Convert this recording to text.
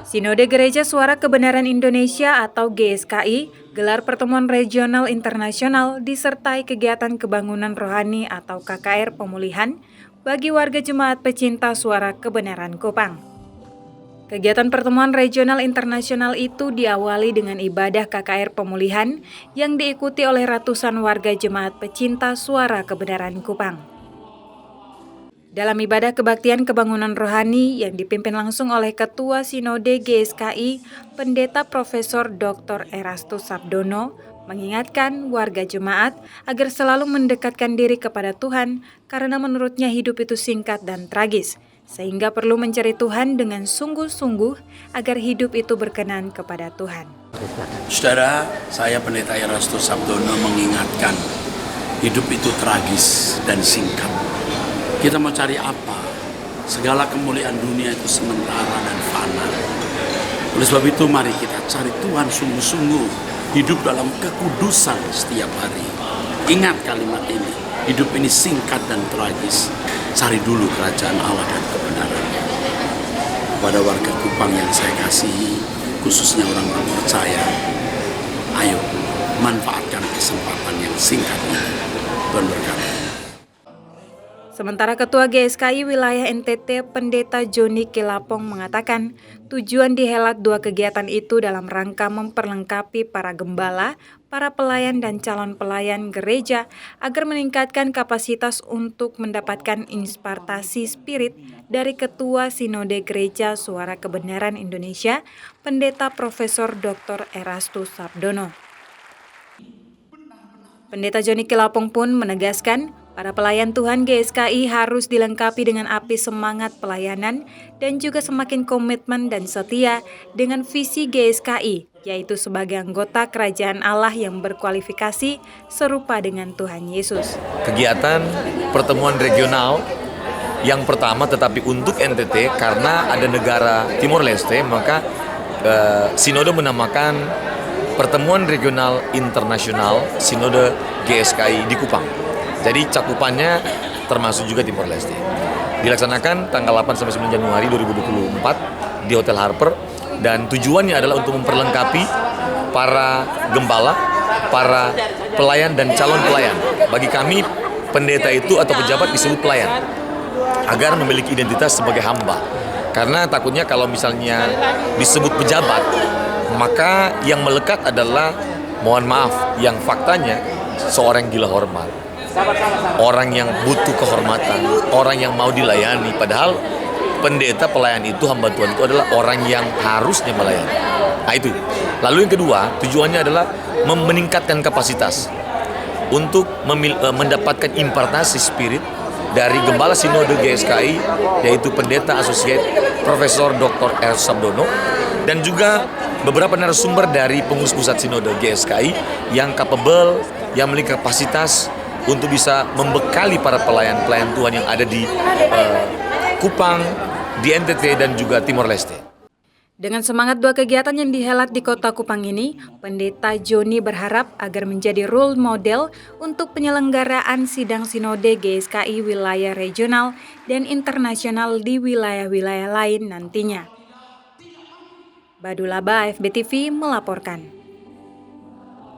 Sinode Gereja Suara Kebenaran Indonesia atau GSKI gelar pertemuan regional internasional disertai kegiatan kebangunan rohani atau KKR pemulihan bagi warga jemaat pecinta suara kebenaran Kupang. Kegiatan pertemuan regional internasional itu diawali dengan ibadah KKR pemulihan yang diikuti oleh ratusan warga jemaat pecinta suara kebenaran Kupang. Dalam ibadah kebaktian kebangunan rohani yang dipimpin langsung oleh Ketua Sinode GSKI, Pendeta Profesor Dr. Erastus Sabdono, mengingatkan warga jemaat agar selalu mendekatkan diri kepada Tuhan karena menurutnya hidup itu singkat dan tragis, sehingga perlu mencari Tuhan dengan sungguh-sungguh agar hidup itu berkenan kepada Tuhan. Saudara, saya Pendeta Erastus Sabdono mengingatkan hidup itu tragis dan singkat. Kita mau cari apa? Segala kemuliaan dunia itu sementara dan fana. Oleh sebab itu mari kita cari Tuhan sungguh-sungguh, hidup dalam kekudusan setiap hari. Ingat kalimat ini, hidup ini singkat dan tragis. Cari dulu kerajaan Allah dan kebenarannya. Pada warga Kupang yang saya kasihi, khususnya orang-orang percaya, ayo manfaatkan kesempatan yang singkat ini. Tuhan berkati. Sementara Ketua GSKI Wilayah NTT Pendeta Joni Kilapong mengatakan tujuan dihelat dua kegiatan itu dalam rangka memperlengkapi para gembala, para pelayan dan calon pelayan gereja agar meningkatkan kapasitas untuk mendapatkan impartasi spirit dari Ketua Sinode Gereja Suara Kebenaran Indonesia, Pendeta Profesor Dr. Erastus Sabdono. Pendeta Joni Kilapong pun menegaskan para pelayan Tuhan GSKI harus dilengkapi dengan api semangat pelayanan dan juga semakin komitmen dan setia dengan visi GSKI, yaitu sebagai anggota kerajaan Allah yang berkualifikasi serupa dengan Tuhan Yesus. Kegiatan pertemuan regional yang pertama tetapi untuk NTT karena ada negara Timor Leste, maka Sinode menamakan pertemuan regional internasional Sinode GSKI di Kupang. Jadi cakupannya termasuk juga Timor Leste. Dilaksanakan tanggal 8 sampai 9 Januari 2024 di Hotel Harper dan tujuannya adalah untuk memperlengkapi para gembala, para pelayan dan calon pelayan. Bagi kami pendeta itu atau pejabat disebut pelayan agar memiliki identitas sebagai hamba. Karena takutnya kalau misalnya disebut pejabat, maka yang melekat adalah mohon maaf yang faktanya seorang gila hormat. Orang yang butuh kehormatan, orang yang mau dilayani. Padahal pendeta pelayan itu, hamba Tuhan itu adalah orang yang harusnya melayani. Nah itu. Lalu yang kedua, tujuannya adalah meningkatkan kapasitas untuk mendapatkan impartasi spirit dari Gembala Sinode GSKI, yaitu Pendeta Asosiat Profesor Dr. Erastus Sabdono, dan juga beberapa narasumber dari pengurus pusat Sinode GSKI yang capable, yang memiliki kapasitas untuk bisa membekali para pelayan-pelayan Tuhan yang ada di Kupang, di NTT, dan juga Timor Leste. Dengan semangat dua kegiatan yang dihelat di kota Kupang ini, Pendeta Joni berharap agar menjadi role model untuk penyelenggaraan sidang Sinode GSKI wilayah regional dan internasional di wilayah-wilayah lain nantinya. Badulaba, AFB TV melaporkan.